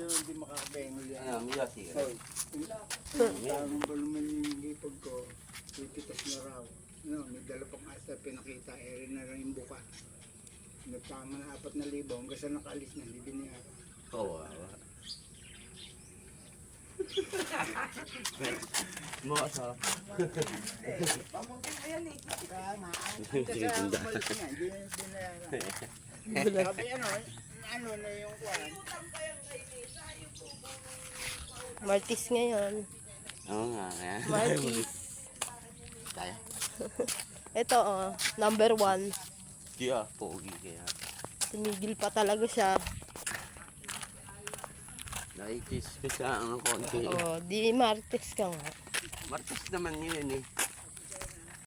hindi makakabengol yan. Ano, miyasi ka. Hoy, tamang ba naman yung lipag ko, tipitas na raw. No, may dala pang asa, pinakita, rin na rin yung buka. Nagtama na 4,000, hanggang sa nakaalis na, hindi binayaran. Kawawa. Masa. Pamangkin ko yan eh. Kaya nga, Sige, tunda. umalis nga, hindi na binayaran. Sabi ano na yung kwan. Martis ngayon. Oo nga, kaya. Martis. Kaya. Ito number 1. Kaya, pogi kaya. Tumigil pa talaga siya. Nakikis ko siya ang konti. Di Martis ka nga. Martis naman yun eh.